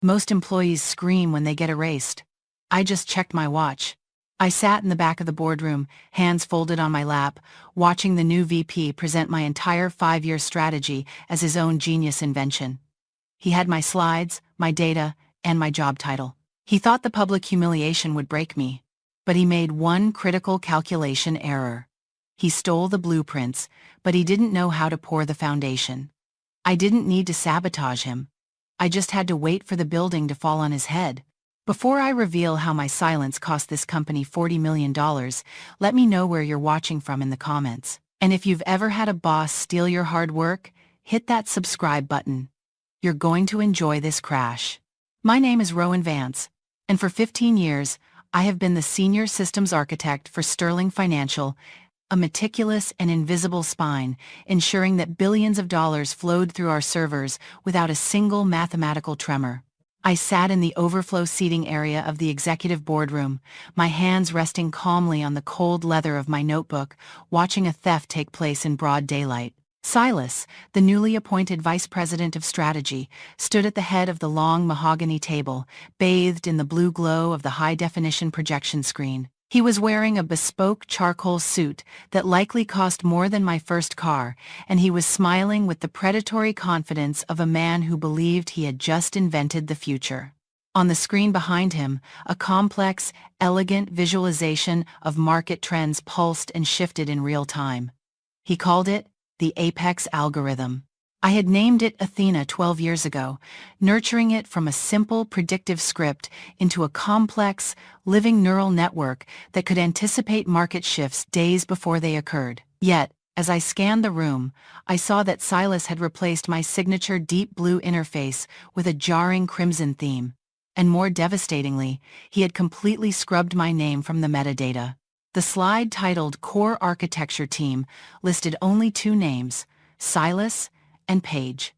Most employees scream when they get erased. I just checked my watch. I sat in the back of the boardroom, hands folded on my lap, watching the new VP present my entire 5-year strategy as his own genius invention. He had my slides, my data, and my job title. He thought the public humiliation would break me. But he made one critical calculation error. He stole the blueprints, but he didn't know how to pour the foundation. I didn't need to sabotage him. I just had to wait for the building to fall on his head. Before I reveal how my silence cost this company $40 million, let me know where you're watching from in the comments. And if you've ever had a boss steal your hard work, hit that subscribe button. You're going to enjoy this crash. My name is Rowan Vance, and for 15 years, I have been the senior systems architect for Sterling Financial, a meticulous and invisible spine, ensuring that billions of dollars flowed through our servers without a single mathematical tremor. I sat in the overflow seating area of the executive boardroom, my hands resting calmly on the cold leather of my notebook, watching a theft take place in broad daylight. Silas, the newly appointed vice president of strategy, stood at the head of the long mahogany table, bathed in the blue glow of the high-definition projection screen. He was wearing a bespoke charcoal suit that likely cost more than my first car, and he was smiling with the predatory confidence of a man who believed he had just invented the future. On the screen behind him, a complex, elegant visualization of market trends pulsed and shifted in real time. He called it the Apex algorithm. I had named it Athena 12 years ago, nurturing it from a simple predictive script into a complex, living neural network that could anticipate market shifts days before they occurred. Yet, as I scanned the room, I saw that Silas had replaced my signature deep blue interface with a jarring crimson theme. And more devastatingly, he had completely scrubbed my name from the metadata. The slide titled Core Architecture Team listed only 2 names, Silas and Paige,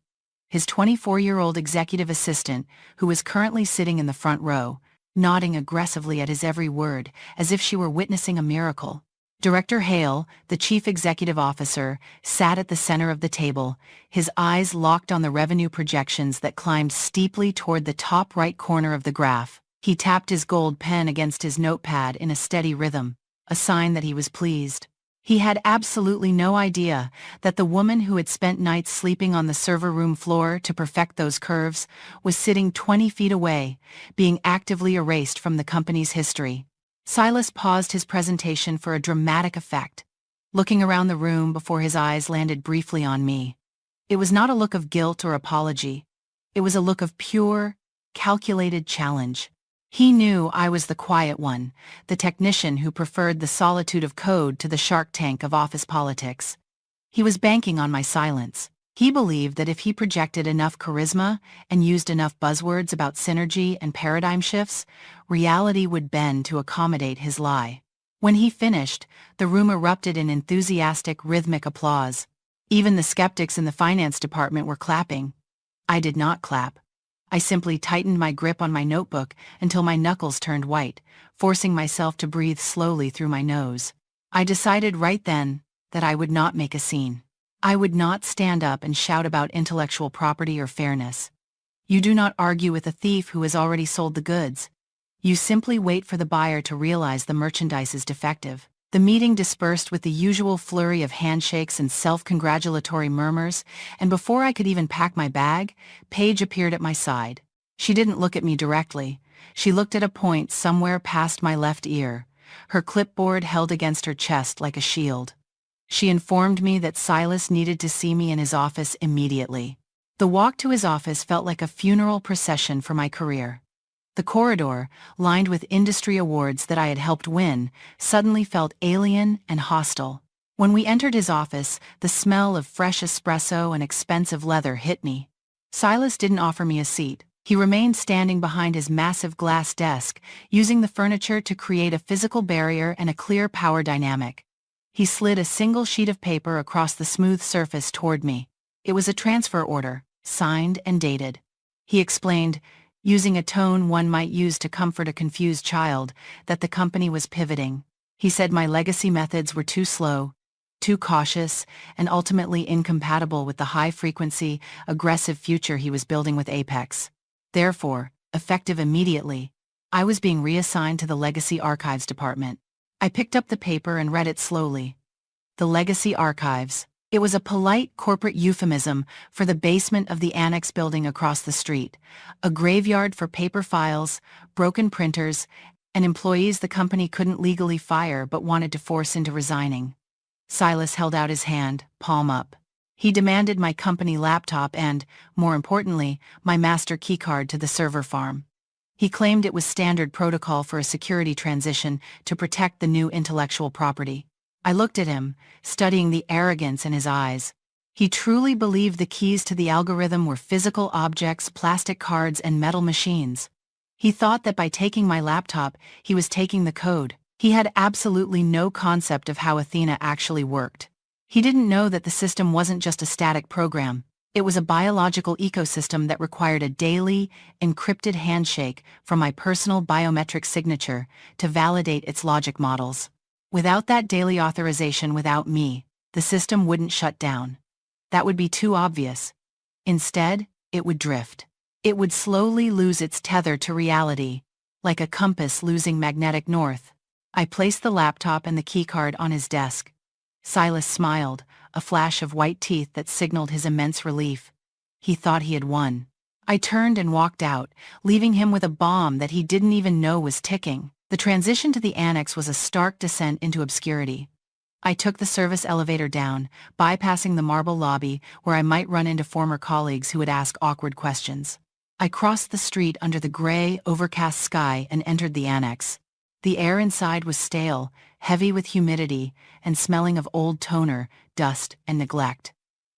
his 24-year-old executive assistant, who was currently sitting in the front row, nodding aggressively at his every word, as if she were witnessing a miracle. Director Hale, the chief executive officer, sat at the center of the table, his eyes locked on the revenue projections that climbed steeply toward the top right corner of the graph. He tapped his gold pen against his notepad in a steady rhythm, a sign that he was pleased. He had absolutely no idea that the woman who had spent nights sleeping on the server room floor to perfect those curves was sitting 20 feet away, being actively erased from the company's history. Silas paused his presentation for a dramatic effect, looking around the room before his eyes landed briefly on me. It was not a look of guilt or apology. It was a look of pure, calculated challenge. He knew I was the quiet one, the technician who preferred the solitude of code to the Shark Tank of office politics. He was banking on my silence. He believed that if he projected enough charisma and used enough buzzwords about synergy and paradigm shifts, reality would bend to accommodate his lie. When he finished, the room erupted in enthusiastic, rhythmic applause. Even the skeptics in the finance department were clapping. I did not clap. I simply tightened my grip on my notebook until my knuckles turned white, forcing myself to breathe slowly through my nose. I decided right then that I would not make a scene. I would not stand up and shout about intellectual property or fairness. You do not argue with a thief who has already sold the goods. You simply wait for the buyer to realize the merchandise is defective. The meeting dispersed with the usual flurry of handshakes and self-congratulatory murmurs, and before I could even pack my bag, Paige appeared at my side. She didn't look at me directly. She looked at a point somewhere past my left ear, her clipboard held against her chest like a shield. She informed me that Silas needed to see me in his office immediately. The walk to his office felt like a funeral procession for my career. The corridor, lined with industry awards that I had helped win, suddenly felt alien and hostile. When we entered his office, the smell of fresh espresso and expensive leather hit me. Silas didn't offer me a seat. He remained standing behind his massive glass desk, using the furniture to create a physical barrier and a clear power dynamic. He slid a single sheet of paper across the smooth surface toward me. It was a transfer order, signed and dated. He explained, using a tone one might use to comfort a confused child, that the company was pivoting. He said my legacy methods were too slow, too cautious, and ultimately incompatible with the high-frequency, aggressive future he was building with Apex. Therefore, effective immediately. I was being reassigned to the Legacy Archives department. I picked up the paper and read it slowly. The Legacy Archives. It was a polite corporate euphemism for the basement of the annex building across the street, a graveyard for paper files, broken printers, and employees the company couldn't legally fire but wanted to force into resigning. Silas held out his hand, palm up. He demanded my company laptop and, more importantly, my master keycard to the server farm. He claimed it was standard protocol for a security transition to protect the new intellectual property. I looked at him, studying the arrogance in his eyes. He truly believed the keys to the algorithm were physical objects, plastic cards, and metal machines. He thought that by taking my laptop, he was taking the code. He had absolutely no concept of how Athena actually worked. He didn't know that the system wasn't just a static program. It was a biological ecosystem that required a daily, encrypted handshake from my personal biometric signature to validate its logic models. Without that daily authorization, without me, the system wouldn't shut down. That would be too obvious. Instead, it would drift. It would slowly lose its tether to reality, like a compass losing magnetic north. I placed the laptop and the keycard on his desk. Silas smiled, a flash of white teeth that signaled his immense relief. He thought he had won. I turned and walked out, leaving him with a bomb that he didn't even know was ticking. The transition to the annex was a stark descent into obscurity. I took the service elevator down, bypassing the marble lobby where I might run into former colleagues who would ask awkward questions. I crossed the street under the gray, overcast sky and entered the annex. The air inside was stale, heavy with humidity, and smelling of old toner, dust, and neglect.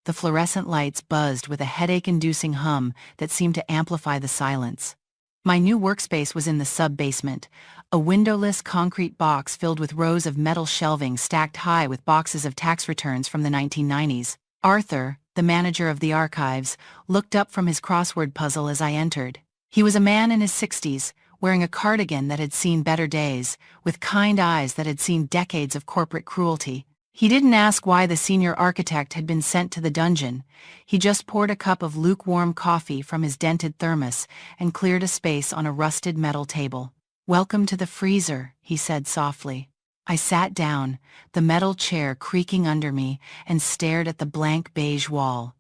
The fluorescent lights buzzed with a headache-inducing hum that seemed to amplify the silence. My new workspace was in the sub-basement, a windowless concrete box filled with rows of metal shelving stacked high with boxes of tax returns from the 1990s. Arthur, the manager of the archives, looked up from his crossword puzzle as I entered. He was a man in his 60s, wearing a cardigan that had seen better days, with kind eyes that had seen decades of corporate cruelty. He didn't ask why the senior architect had been sent to the dungeon. He just poured a cup of lukewarm coffee from his dented thermos and cleared a space on a rusted metal table. "Welcome to the freezer," he said softly. I sat down, the metal chair creaking under me, and stared at the blank beige wall.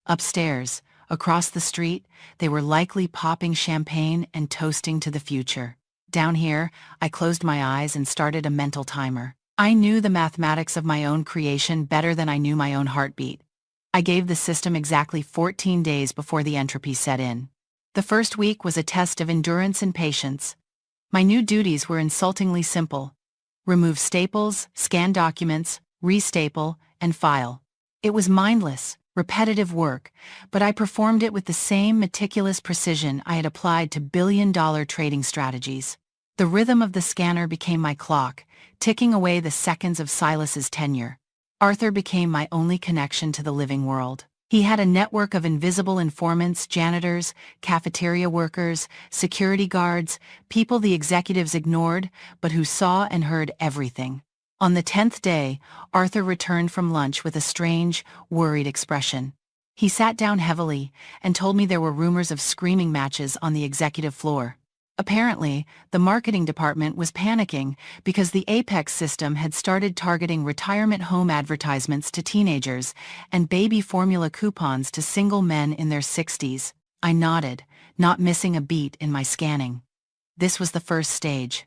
Upstairs, across the street, they were likely popping champagne and toasting to the future. Down here, I closed my eyes and started a mental timer. I knew the mathematics of my own creation better than I knew my own heartbeat. I gave the system exactly 14 days before the entropy set in. The first week was a test of endurance and patience. My new duties were insultingly simple. Remove staples, scan documents, restaple, and file. It was mindless, repetitive work, but I performed it with the same meticulous precision I had applied to billion-dollar trading strategies. The rhythm of the scanner became my clock, ticking away the seconds of Silas's tenure. Arthur became my only connection to the living world. He had a network of invisible informants, janitors, cafeteria workers, security guards, people the executives ignored, but who saw and heard everything. On the 10th day, Arthur returned from lunch with a strange, worried expression. He sat down heavily and told me there were rumors of screaming matches on the executive floor. Apparently, the marketing department was panicking because the Apex system had started targeting retirement home advertisements to teenagers and baby formula coupons to single men in their 60s. I nodded, not missing a beat in my scanning. This was the first stage.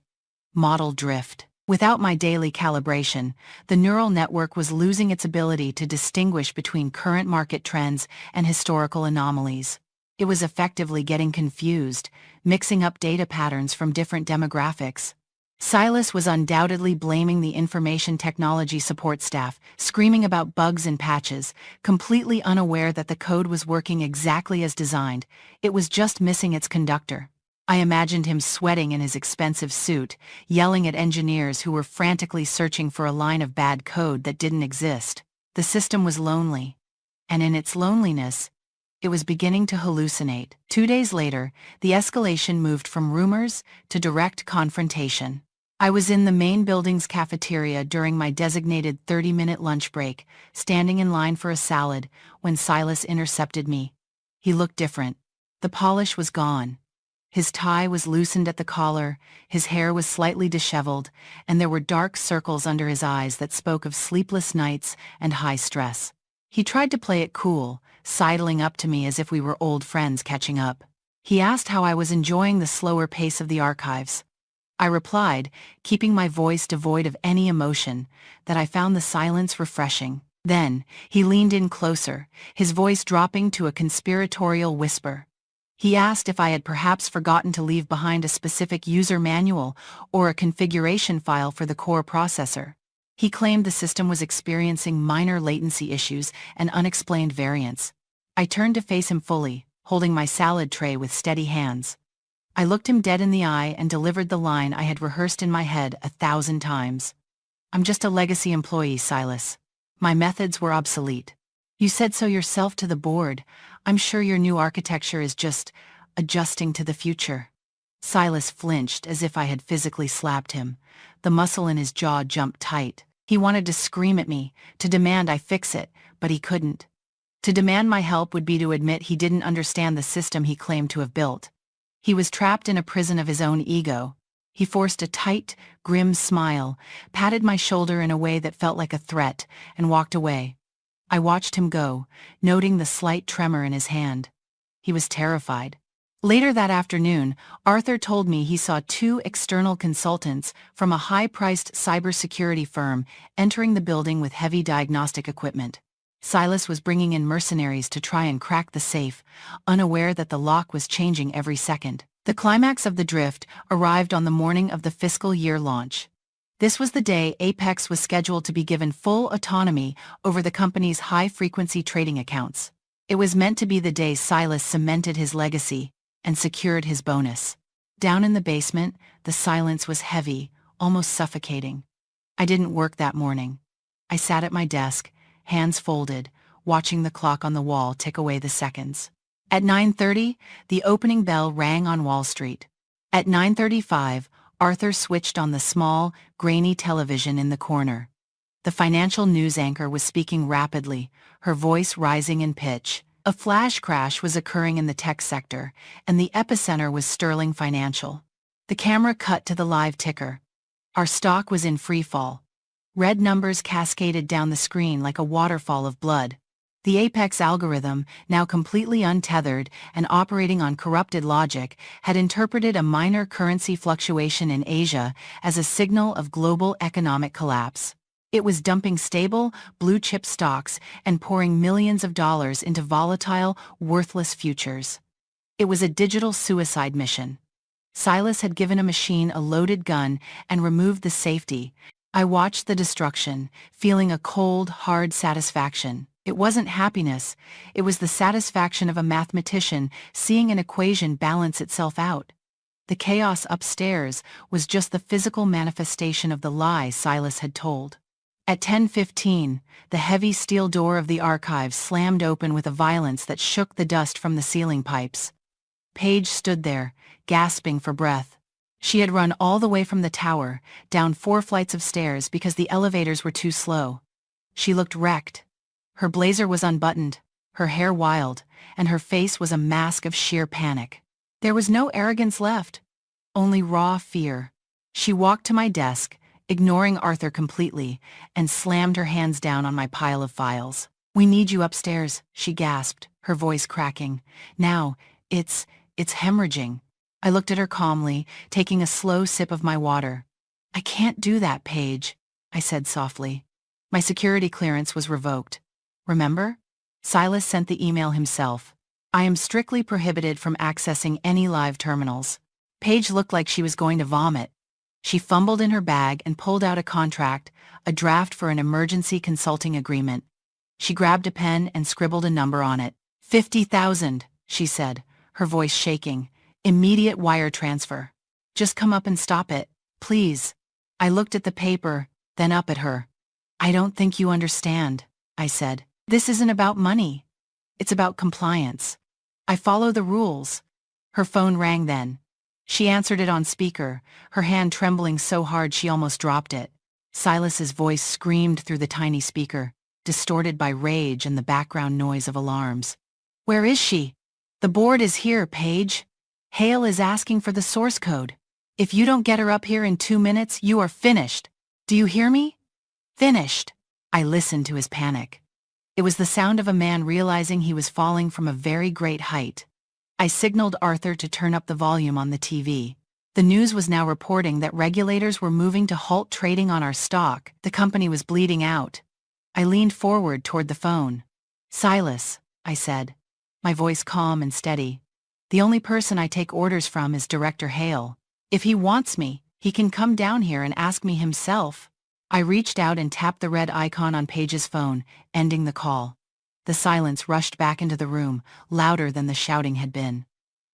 Model drift. Without my daily calibration, the neural network was losing its ability to distinguish between current market trends and historical anomalies. It was effectively getting confused, mixing up data patterns from different demographics. Silas was undoubtedly blaming the information technology support staff, screaming about bugs and patches, completely unaware that the code was working exactly as designed. It was just missing its conductor. I imagined him sweating in his expensive suit, yelling at engineers who were frantically searching for a line of bad code that didn't exist. The system was lonely. And in its loneliness, it was beginning to hallucinate. 2 days later, the escalation moved from rumors to direct confrontation. I was in the main building's cafeteria during my designated 30-minute lunch break, standing in line for a salad, when Silas intercepted me. He looked different. The polish was gone. His tie was loosened at the collar, his hair was slightly disheveled, and there were dark circles under his eyes that spoke of sleepless nights and high stress. He tried to play it cool, sidling up to me as if we were old friends catching up. He asked how I was enjoying the slower pace of the archives. I replied, keeping my voice devoid of any emotion, that I found the silence refreshing. Then, he leaned in closer, his voice dropping to a conspiratorial whisper. He asked if I had perhaps forgotten to leave behind a specific user manual or a configuration file for the core processor. He claimed the system was experiencing minor latency issues and unexplained variants. I turned to face him fully, holding my salad tray with steady hands. I looked him dead in the eye and delivered the line I had rehearsed in my head 1,000 times. I'm just a legacy employee, Silas. My methods were obsolete. You said so yourself to the board. I'm sure your new architecture is just adjusting to the future. Silas flinched as if I had physically slapped him. The muscle in his jaw jumped tight. He wanted to scream at me, to demand I fix it, but he couldn't. To demand my help would be to admit he didn't understand the system he claimed to have built. He was trapped in a prison of his own ego. He forced a tight, grim smile, patted my shoulder in a way that felt like a threat, and walked away. I watched him go, noting the slight tremor in his hand. He was terrified. Later that afternoon, Arthur told me he saw 2 external consultants from a high-priced cybersecurity firm entering the building with heavy diagnostic equipment. Silas was bringing in mercenaries to try and crack the safe, unaware that the lock was changing every second. The climax of the drift arrived on the morning of the fiscal year launch. This was the day Apex was scheduled to be given full autonomy over the company's high-frequency trading accounts. It was meant to be the day Silas cemented his legacy and secured his bonus. Down in the basement, the silence was heavy, almost suffocating. I didn't work that morning. I sat at my desk, hands folded, watching the clock on the wall tick away the seconds. At 9:30, the opening bell rang on Wall Street. At 9:35, Arthur switched on the small, grainy television in the corner. The financial news anchor was speaking rapidly, her voice rising in pitch. A flash crash was occurring in the tech sector, and the epicenter was Sterling Financial. The camera cut to the live ticker. Our stock was in free fall. Red numbers cascaded down the screen like a waterfall of blood. The Apex algorithm, now completely untethered and operating on corrupted logic, had interpreted a minor currency fluctuation in Asia as a signal of global economic collapse. It was dumping stable, blue-chip stocks and pouring millions of dollars into volatile, worthless futures. It was a digital suicide mission. Silas had given a machine a loaded gun and removed the safety. I watched the destruction, feeling a cold, hard satisfaction. It wasn't happiness, it was the satisfaction of a mathematician seeing an equation balance itself out. The chaos upstairs was just the physical manifestation of the lie Silas had told. At 10:15, the heavy steel door of the archives slammed open with a violence that shook the dust from the ceiling pipes. Paige stood there, gasping for breath. She had run all the way from the tower, down 4 flights of stairs because the elevators were too slow. She looked wrecked. Her blazer was unbuttoned, her hair wild, and her face was a mask of sheer panic. There was no arrogance left, only raw fear. She walked to my desk, ignoring Arthur completely, and slammed her hands down on my pile of files. "We need you upstairs," she gasped, her voice cracking. "Now, it's hemorrhaging." I looked at her calmly, taking a slow sip of my water. "I can't do that, Paige," I said softly. "My security clearance was revoked. Remember? Silas sent the email himself. I am strictly prohibited from accessing any live terminals." Paige looked like she was going to vomit. She fumbled in her bag and pulled out a contract, a draft for an emergency consulting agreement. She grabbed a pen and scribbled a number on it. 50,000, she said, her voice shaking. "Immediate wire transfer. Just come up and stop it, please." I looked at the paper, then up at her. "I don't think you understand," I said. "This isn't about money. It's about compliance. I follow the rules." Her phone rang then. She answered it on speaker, her hand trembling so hard she almost dropped it. Silas's voice screamed through the tiny speaker, distorted by rage and the background noise of alarms. "Where is she?" "The board is here, Paige." Hale is asking for the source code. If you don't get her up here in 2 minutes, you are finished. Do you hear me? Finished. I listened to his panic. It was the sound of a man realizing he was falling from a very great height. I signaled Arthur to turn up the volume on the TV. The news was now reporting that regulators were moving to halt trading on our stock. The company was bleeding out. I leaned forward toward the phone. Silas, I said, my voice calm and steady. The only person I take orders from is Director Hale. If he wants me, he can come down here and ask me himself. I reached out and tapped the red icon on Paige's phone, ending the call. The silence rushed back into the room, louder than the shouting had been.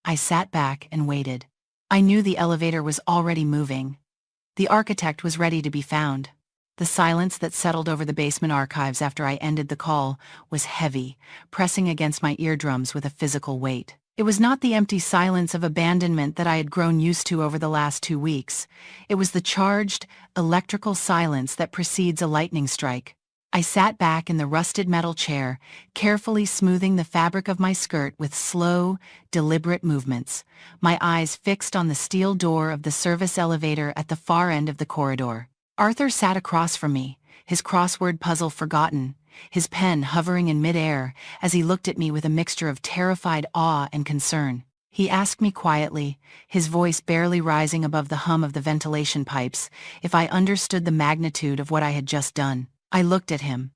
I sat back and waited. I knew the elevator was already moving. The architect was ready to be found. The silence that settled over the basement archives after I ended the call was heavy, pressing against my eardrums with a physical weight. It was not the empty silence of abandonment that I had grown used to over the last 2 weeks. It was the charged, electrical silence that precedes a lightning strike. I sat back in the rusted metal chair, carefully smoothing the fabric of my skirt with slow, deliberate movements, my eyes fixed on the steel door of the service elevator at the far end of the corridor. Arthur sat across from me, his crossword puzzle forgotten, his pen hovering in midair as he looked at me with a mixture of terrified awe and concern. He asked me quietly, his voice barely rising above the hum of the ventilation pipes, if I understood the magnitude of what I had just done. I looked at him,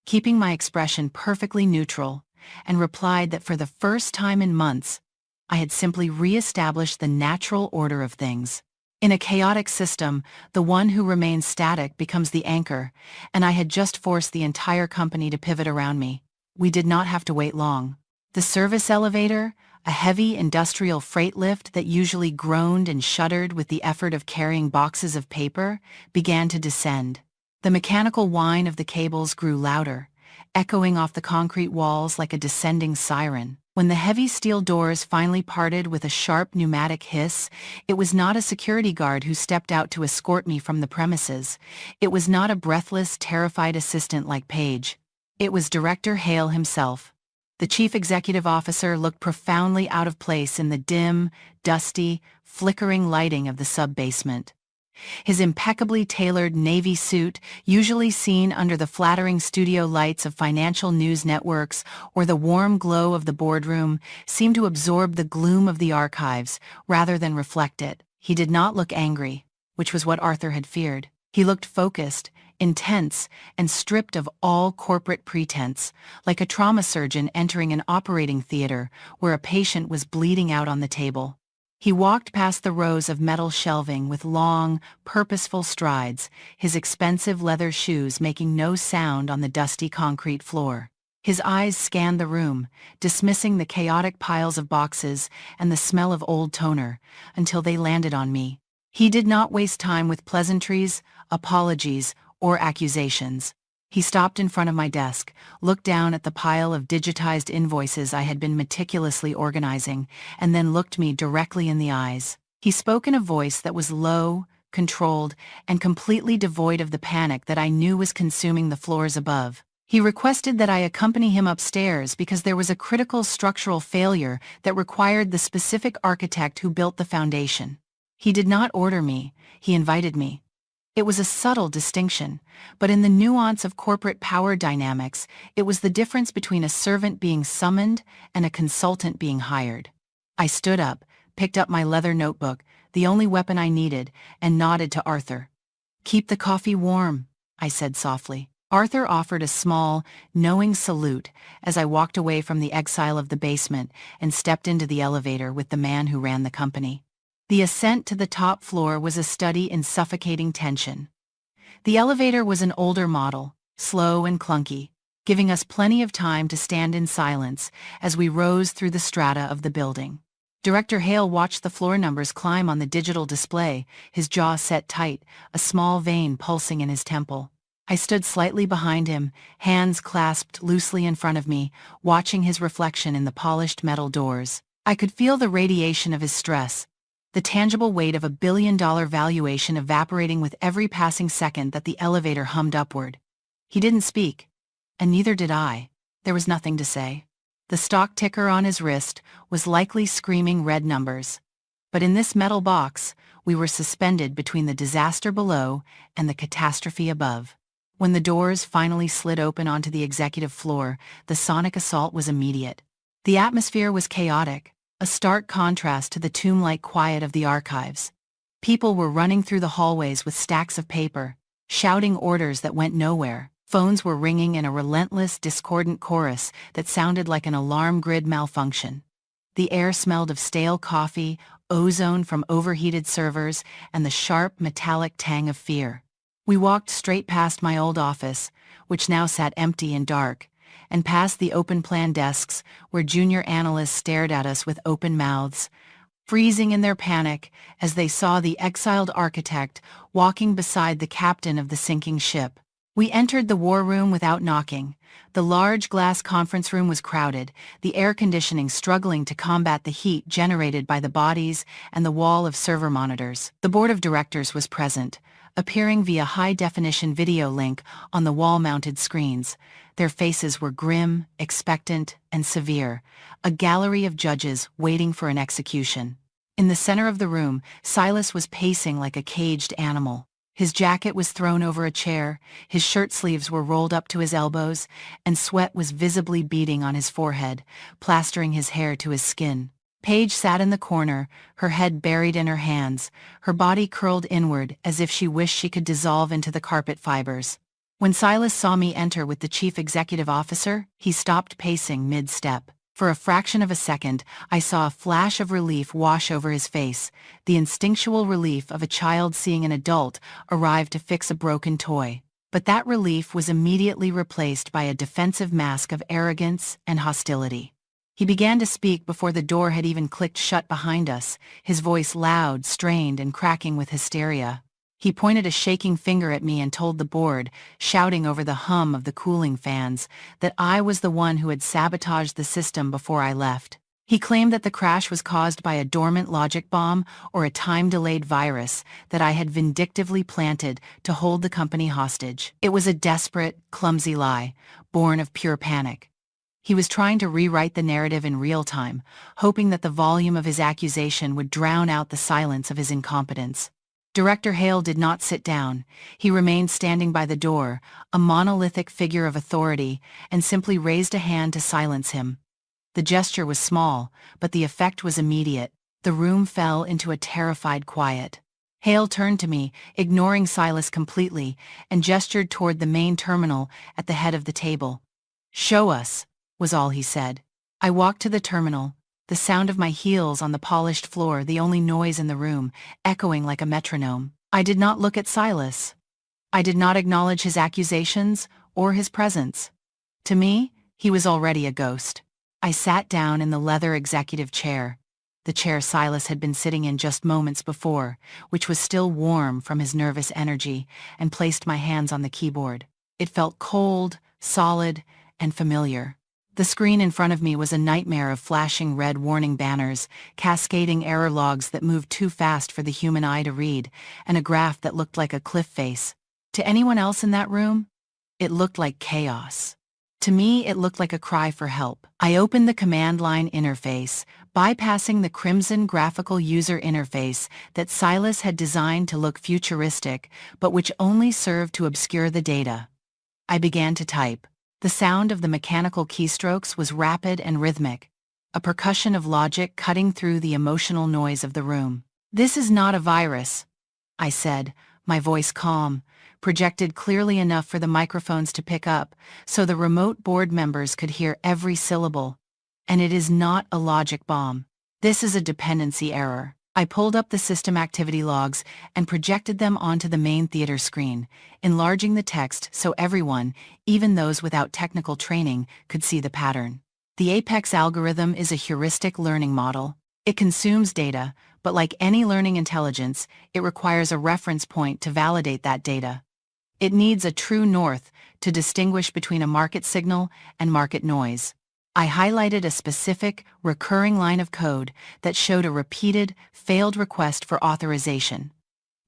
keeping my expression perfectly neutral, and replied that for the first time in months, I had simply re-established the natural order of things. In a chaotic system, the one who remains static becomes the anchor, and I had just forced the entire company to pivot around me. We did not have to wait long. The service elevator, a heavy industrial freight lift that usually groaned and shuddered with the effort of carrying boxes of paper, began to descend. The mechanical whine of the cables grew louder, echoing off the concrete walls like a descending siren. When the heavy steel doors finally parted with a sharp pneumatic hiss, it was not a security guard who stepped out to escort me from the premises. It was not a breathless, terrified assistant like Paige. It was Director Hale himself. The chief executive officer looked profoundly out of place in the dim, dusty, flickering lighting of the sub-basement. His impeccably tailored navy suit, usually seen under the flattering studio lights of financial news networks or the warm glow of the boardroom, seemed to absorb the gloom of the archives rather than reflect it. He did not look angry, which was what Arthur had feared. He looked focused, intense, and stripped of all corporate pretense, like a trauma surgeon entering an operating theater where a patient was bleeding out on the table. He walked past the rows of metal shelving with long, purposeful strides, his expensive leather shoes making no sound on the dusty concrete floor. His eyes scanned the room, dismissing the chaotic piles of boxes and the smell of old toner, until they landed on me. He did not waste time with pleasantries, apologies, or accusations. He stopped in front of my desk, looked down at the pile of digitized invoices I had been meticulously organizing, and then looked me directly in the eyes. He spoke in a voice that was low, controlled, and completely devoid of the panic that I knew was consuming the floors above. He requested that I accompany him upstairs because there was a critical structural failure that required the specific architect who built the foundation. He did not order me, he invited me. It was a subtle distinction, but in the nuance of corporate power dynamics, it was the difference between a servant being summoned and a consultant being hired. I stood up, picked up my leather notebook, the only weapon I needed, and nodded to Arthur. "Keep the coffee warm," I said softly. Arthur offered a small, knowing salute as I walked away from the exile of the basement and stepped into the elevator with the man who ran the company. The ascent to the top floor was a study in suffocating tension. The elevator was an older model, slow and clunky, giving us plenty of time to stand in silence as we rose through the strata of the building. Director Hale watched the floor numbers climb on the digital display, his jaw set tight, a small vein pulsing in his temple. I stood slightly behind him, hands clasped loosely in front of me, watching his reflection in the polished metal doors. I could feel the radiation of his stress, the tangible weight of $1 billion valuation evaporating with every passing second that the elevator hummed upward. He didn't speak, and neither did I. There was nothing to say. The stock ticker on his wrist was likely screaming red numbers. But in this metal box, we were suspended between the disaster below and the catastrophe above. When the doors finally slid open onto the executive floor, the sonic assault was immediate. The atmosphere was chaotic, a stark contrast to the tomb-like quiet of the archives. People were running through the hallways with stacks of paper, shouting orders that went nowhere. Phones were ringing in a relentless, discordant chorus that sounded like an alarm grid malfunction. The air smelled of stale coffee, ozone from overheated servers, and the sharp, metallic tang of fear. We walked straight past my old office, which now sat empty and dark, and past the open-plan desks where junior analysts stared at us with open mouths, freezing in their panic as they saw the exiled architect walking beside the captain of the sinking ship. We entered the war room without knocking. The large glass conference room was crowded, the air conditioning struggling to combat the heat generated by the bodies and the wall of server monitors. The board of directors was present, appearing via high-definition video link on the wall-mounted screens. Their faces were grim, expectant, and severe, a gallery of judges waiting for an execution. In the center of the room, Silas was pacing like a caged animal. His jacket was thrown over a chair, his shirt sleeves were rolled up to his elbows, and sweat was visibly beading on his forehead, plastering his hair to his skin. Paige sat in the corner, her head buried in her hands, her body curled inward as if she wished she could dissolve into the carpet fibers. When Silas saw me enter with the chief executive officer, he stopped pacing mid-step. For a fraction of a second, I saw a flash of relief wash over his face, the instinctual relief of a child seeing an adult arrive to fix a broken toy. But that relief was immediately replaced by a defensive mask of arrogance and hostility. He began to speak before the door had even clicked shut behind us, his voice loud, strained, and cracking with hysteria. He pointed a shaking finger at me and told the board, shouting over the hum of the cooling fans, that I was the one who had sabotaged the system before I left. He claimed that the crash was caused by a dormant logic bomb or a time-delayed virus that I had vindictively planted to hold the company hostage. It was a desperate, clumsy lie, born of pure panic. He was trying to rewrite the narrative in real time, hoping that the volume of his accusation would drown out the silence of his incompetence. Director Hale did not sit down. He remained standing by the door, a monolithic figure of authority, and simply raised a hand to silence him. The gesture was small, but the effect was immediate. The room fell into a terrified quiet. Hale turned to me, ignoring Silas completely, and gestured toward the main terminal at the head of the table. "Show us," was all he said. I walked to the terminal, the sound of my heels on the polished floor the only noise in the room, echoing like a metronome. I did not look at Silas. I did not acknowledge his accusations or his presence. To me, he was already a ghost. I sat down in the leather executive chair, the chair Silas had been sitting in just moments before, which was still warm from his nervous energy, and placed my hands on the keyboard. It felt cold, solid, and familiar. The screen in front of me was a nightmare of flashing red warning banners, cascading error logs that moved too fast for the human eye to read, and a graph that looked like a cliff face. To anyone else in that room, it looked like chaos. To me, it looked like a cry for help. I opened the command line interface, bypassing the crimson graphical user interface that Silas had designed to look futuristic, but which only served to obscure the data. I began to type. The sound of the mechanical keystrokes was rapid and rhythmic, a percussion of logic cutting through the emotional noise of the room. "This is not a virus," I said, my voice calm, projected clearly enough for the microphones to pick up, so the remote board members could hear every syllable. "And it is not a logic bomb. This is a dependency error." I pulled up the system activity logs and projected them onto the main theater screen, enlarging the text so everyone, even those without technical training, could see the pattern. The Apex algorithm is a heuristic learning model. It consumes data, but like any learning intelligence, it requires a reference point to validate that data. It needs a true north to distinguish between a market signal and market noise. I highlighted a specific, recurring line of code that showed a repeated, failed request for authorization.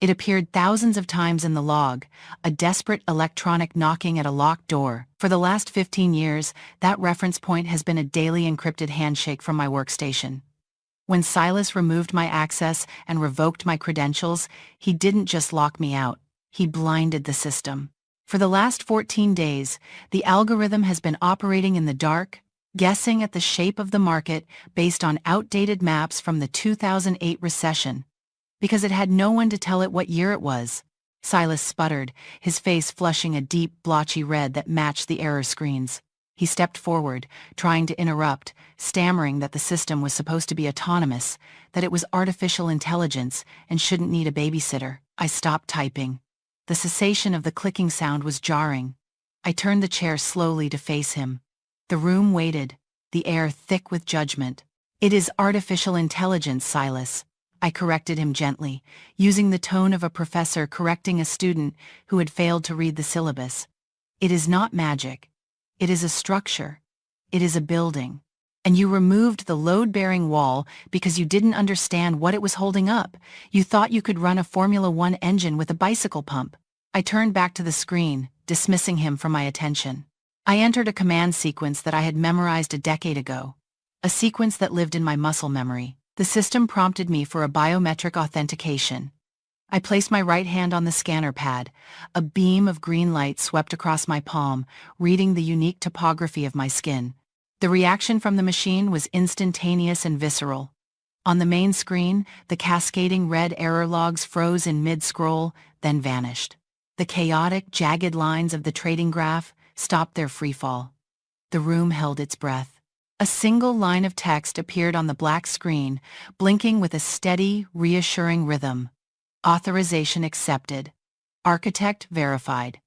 It appeared thousands of times in the log, a desperate electronic knocking at a locked door. For the last 15 years, that reference point has been a daily encrypted handshake from my workstation. When Silas removed my access and revoked my credentials, he didn't just lock me out, he blinded the system. For the last 14 days, the algorithm has been operating in the dark, guessing at the shape of the market based on outdated maps from the 2008 recession. Because it had no one to tell it what year it was. Silas sputtered, his face flushing a deep, blotchy red that matched the error screens. He stepped forward, trying to interrupt, stammering that the system was supposed to be autonomous, that it was artificial intelligence and shouldn't need a babysitter. I stopped typing. The cessation of the clicking sound was jarring. I turned the chair slowly to face him. The room waited, the air thick with judgment. "It is artificial intelligence, Silas," I corrected him gently, using the tone of a professor correcting a student who had failed to read the syllabus. "It is not magic. It is a structure. It is a building. And you removed the load-bearing wall because you didn't understand what it was holding up. You thought you could run a Formula One engine with a bicycle pump." I turned back to the screen, dismissing him from my attention. I entered a command sequence that I had memorized a decade ago. A sequence that lived in my muscle memory. The system prompted me for a biometric authentication. I placed my right hand on the scanner pad. A beam of green light swept across my palm, reading the unique topography of my skin. The reaction from the machine was instantaneous and visceral. On the main screen, the cascading red error logs froze in mid-scroll, then vanished. The chaotic, jagged lines of the trading graph stopped their freefall. The room held its breath. A single line of text appeared on the black screen, blinking with a steady, reassuring rhythm. Authorization accepted. Architect verified.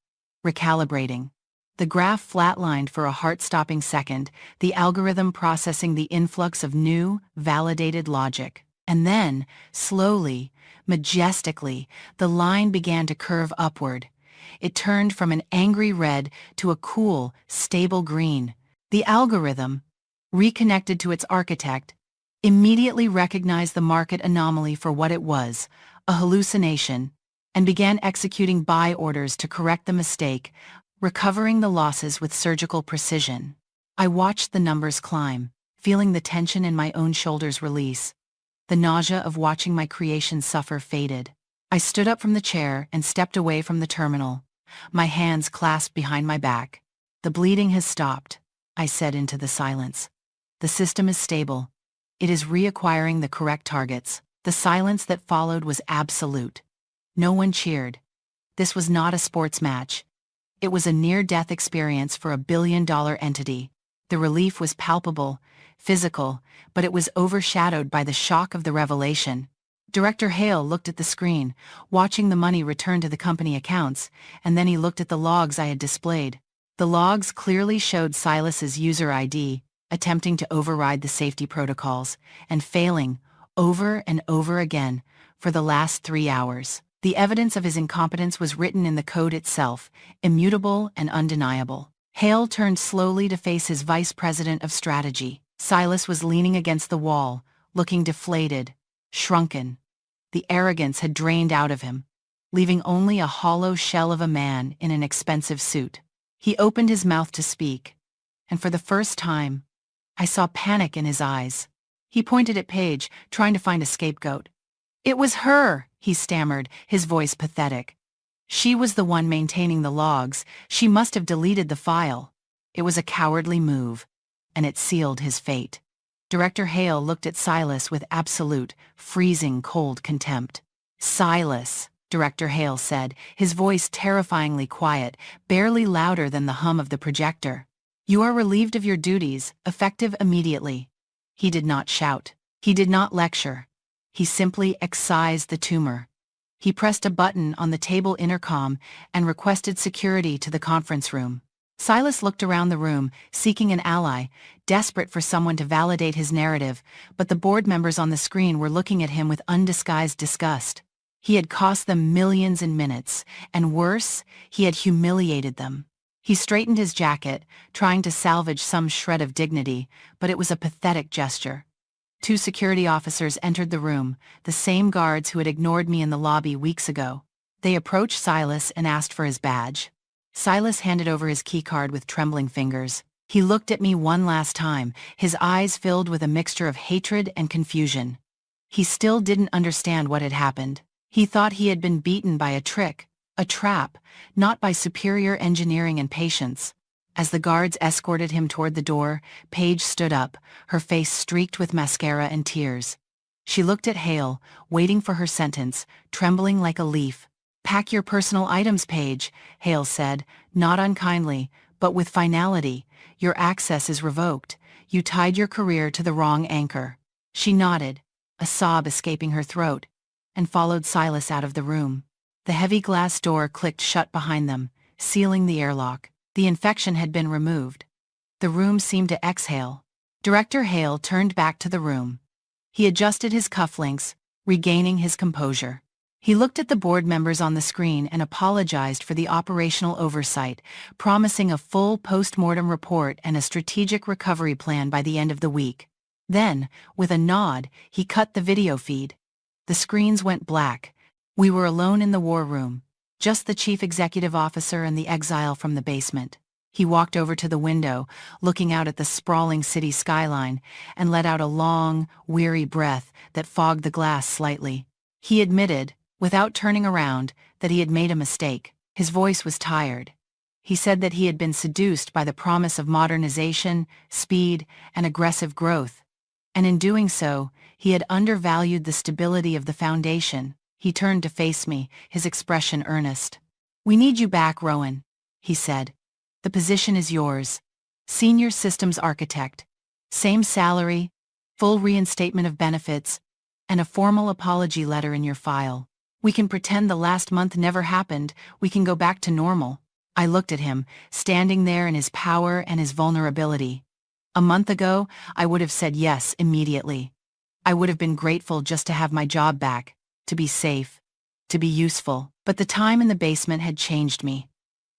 Recalibrating. The graph flatlined for a heart-stopping second, the algorithm processing the influx of new, validated logic. And then, slowly, majestically, the line began to curve upward. It turned from an angry red to a cool, stable green. The algorithm, reconnected to its architect, immediately recognized the market anomaly for what it was, a hallucination, and began executing buy orders to correct the mistake, recovering the losses with surgical precision. I watched the numbers climb, feeling the tension in my own shoulders release. The nausea of watching my creation suffer faded. I stood up from the chair and stepped away from the terminal, my hands clasped behind my back. "The bleeding has stopped," I said into the silence. "The system is stable. It is reacquiring the correct targets." The silence that followed was absolute. No one cheered. This was not a sports match. It was a near-death experience for a billion-dollar entity. The relief was palpable, physical, but it was overshadowed by the shock of the revelation. Director Hale looked at the screen, watching the money return to the company accounts, and then he looked at the logs I had displayed. The logs clearly showed Silas's user ID, attempting to override the safety protocols, and failing, over and over again, for the last 3 hours. The evidence of his incompetence was written in the code itself, immutable and undeniable. Hale turned slowly to face his vice president of strategy. Silas was leaning against the wall, looking deflated, shrunken. The arrogance had drained out of him, leaving only a hollow shell of a man in an expensive suit. He opened his mouth to speak, and for the first time, I saw panic in his eyes. He pointed at Paige, trying to find a scapegoat. "It was her," he stammered, his voice pathetic. "She was the one maintaining the logs. She must have deleted the file." It was a cowardly move, and it sealed his fate. Director Hale looked at Silas with absolute, freezing cold contempt. "Silas," Director Hale said, his voice terrifyingly quiet, barely louder than the hum of the projector. "You are relieved of your duties, effective immediately." He did not shout. He did not lecture. He simply excised the tumor. He pressed a button on the table intercom and requested security to the conference room. Silas looked around the room, seeking an ally, desperate for someone to validate his narrative, but the board members on the screen were looking at him with undisguised disgust. He had cost them millions in minutes, and worse, he had humiliated them. He straightened his jacket, trying to salvage some shred of dignity, but it was a pathetic gesture. 2 security officers entered the room, the same guards who had ignored me in the lobby weeks ago. They approached Silas and asked for his badge. Silas handed over his keycard with trembling fingers. He looked at me one last time, his eyes filled with a mixture of hatred and confusion. He still didn't understand what had happened. He thought he had been beaten by a trick, a trap, not by superior engineering and patience. As the guards escorted him toward the door, Paige stood up, her face streaked with mascara and tears. She looked at Hale, waiting for her sentence, trembling like a leaf. "Pack your personal items, Paige," Hale said, not unkindly, but with finality. "Your access is revoked. You tied your career to the wrong anchor." She nodded, a sob escaping her throat, and followed Silas out of the room. The heavy glass door clicked shut behind them, sealing the airlock. The infection had been removed. The room seemed to exhale. Director Hale turned back to the room. He adjusted his cufflinks, regaining his composure. He looked at the board members on the screen and apologized for the operational oversight, promising a full post-mortem report and a strategic recovery plan by the end of the week. Then, with a nod, he cut the video feed. The screens went black. We were alone in the war room, just the chief executive officer and the exile from the basement. He walked over to the window, looking out at the sprawling city skyline, and let out a long, weary breath that fogged the glass slightly. He admitted, without turning around, that he had made a mistake. His voice was tired. He said that he had been seduced by the promise of modernization, speed, and aggressive growth. And in doing so, he had undervalued the stability of the foundation. He turned to face me, his expression earnest. "We need you back, Rowan," he said. "The position is yours. Senior Systems Architect. Same salary, full reinstatement of benefits, and a formal apology letter in your file. We can pretend the last month never happened. We can go back to normal." I looked at him, standing there in his power and his vulnerability. A month ago, I would have said yes immediately. I would have been grateful just to have my job back, to be safe, to be useful. But the time in the basement had changed me.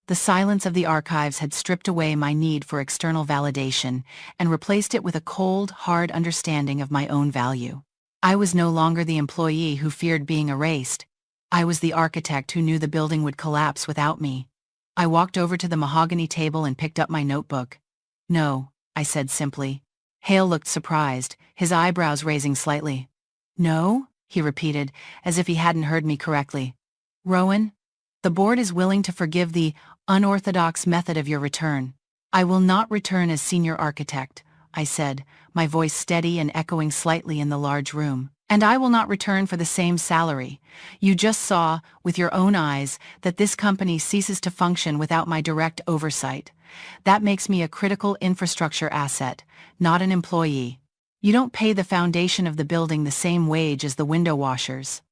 The silence of the archives had stripped away my need for external validation and replaced it with a cold, hard understanding of my own value. I was no longer the employee who feared being erased. I was the architect who knew the building would collapse without me. I walked over to the mahogany table and picked up my notebook. "No," I said simply. Hale looked surprised, his eyebrows raising slightly. "No?" he repeated, as if he hadn't heard me correctly. "Rowan, the board is willing to forgive the unorthodox method of your return. I will not return as senior architect," I said, my voice steady and echoing slightly in the large room. "And I will not return for the same salary. You just saw, with your own eyes, that this company ceases to function without my direct oversight. That makes me a critical infrastructure asset, not an employee. You don't pay the foundation of the building the same wage as the window washers."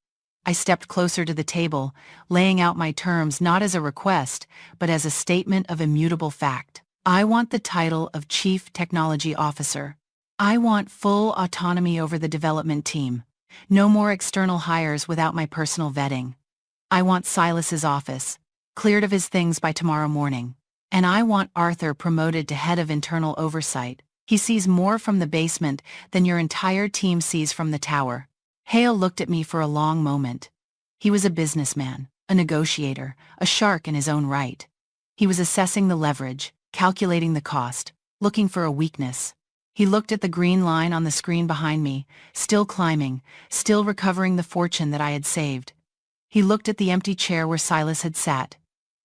I stepped closer to the table, laying out my terms not as a request, but as a statement of immutable fact. I want the title of Chief Technology Officer. I want full autonomy over the development team. No more external hires without my personal vetting. I want Silas's office, cleared of his things by tomorrow morning. And I want Arthur promoted to head of internal oversight. He sees more from the basement than your entire team sees from the tower. Hale looked at me for a long moment. He was a businessman, a negotiator, a shark in his own right. He was assessing the leverage, calculating the cost, looking for a weakness. He looked at the green line on the screen behind me, still climbing, still recovering the fortune that I had saved. He looked at the empty chair where Silas had sat.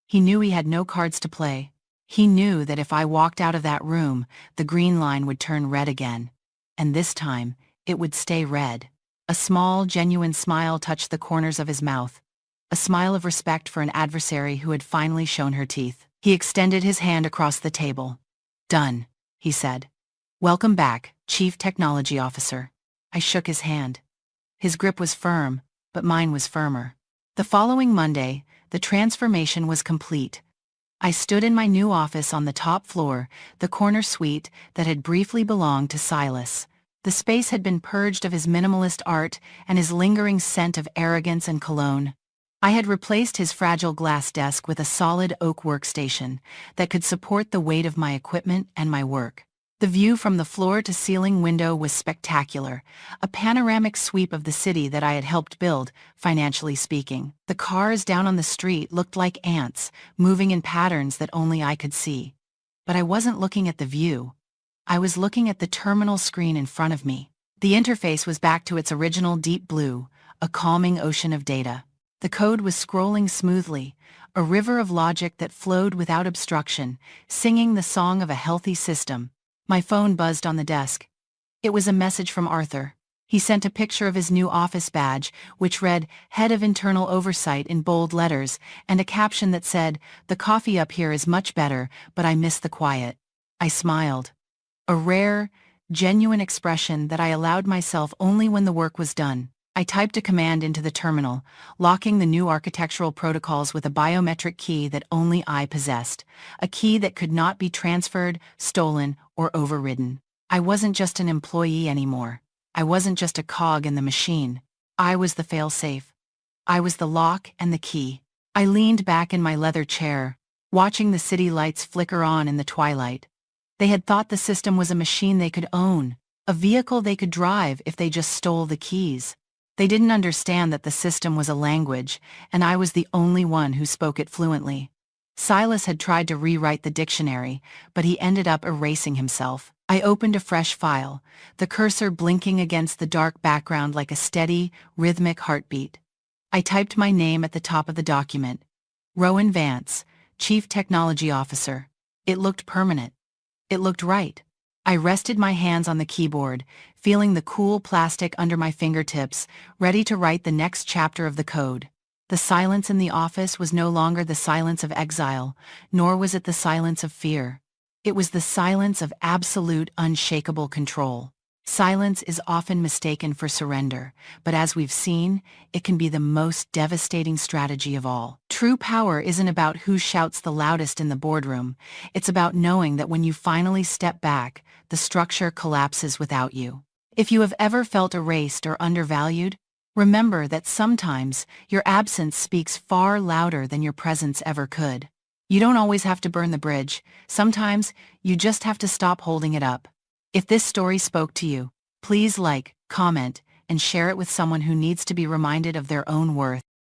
He knew he had no cards to play. He knew that if I walked out of that room, the green line would turn red again. And this time, it would stay red. A small, genuine smile touched the corners of his mouth. A smile of respect for an adversary who had finally shown her teeth. He extended his hand across the table. "Done," he said. "Welcome back, Chief Technology Officer." I shook his hand. His grip was firm, but mine was firmer. The following Monday, the transformation was complete. I stood in my new office on the top floor, the corner suite that had briefly belonged to Silas. The space had been purged of his minimalist art and his lingering scent of arrogance and cologne. I had replaced his fragile glass desk with a solid oak workstation that could support the weight of my equipment and my work. The view from the floor-to-ceiling window was spectacular, a panoramic sweep of the city that I had helped build, financially speaking. The cars down on the street looked like ants, moving in patterns that only I could see. But I wasn't looking at the view. I was looking at the terminal screen in front of me. The interface was back to its original deep blue, a calming ocean of data. The code was scrolling smoothly, a river of logic that flowed without obstruction, singing the song of a healthy system. My phone buzzed on the desk. It was a message from Arthur. He sent a picture of his new office badge, which read, Head of Internal Oversight in bold letters, and a caption that said, The coffee up here is much better, but I miss the quiet. I smiled. A rare, genuine expression that I allowed myself only when the work was done. I typed a command into the terminal, locking the new architectural protocols with a biometric key that only I possessed, a key that could not be transferred, stolen, or overridden. I wasn't just an employee anymore. I wasn't just a cog in the machine. I was the fail-safe. I was the lock and the key. I leaned back in my leather chair, watching the city lights flicker on in the twilight. They had thought the system was a machine they could own, a vehicle they could drive if they just stole the keys. They didn't understand that the system was a language, and I was the only one who spoke it fluently. Silas had tried to rewrite the dictionary, but he ended up erasing himself. I opened a fresh file, the cursor blinking against the dark background like a steady, rhythmic heartbeat. I typed my name at the top of the document. Rowan Vance, Chief Technology Officer. It looked permanent. It looked right. I rested my hands on the keyboard, feeling the cool plastic under my fingertips, ready to write the next chapter of the code. The silence in the office was no longer the silence of exile, nor was it the silence of fear. It was the silence of absolute, unshakable control. Silence is often mistaken for surrender, but as we've seen, it can be the most devastating strategy of all. True power isn't about who shouts the loudest in the boardroom. It's about knowing that when you finally step back, the structure collapses without you. If you have ever felt erased or undervalued, remember that sometimes your absence speaks far louder than your presence ever could. You don't always have to burn the bridge. Sometimes you just have to stop holding it up. If this story spoke to you, please like, comment, and share it with someone who needs to be reminded of their own worth.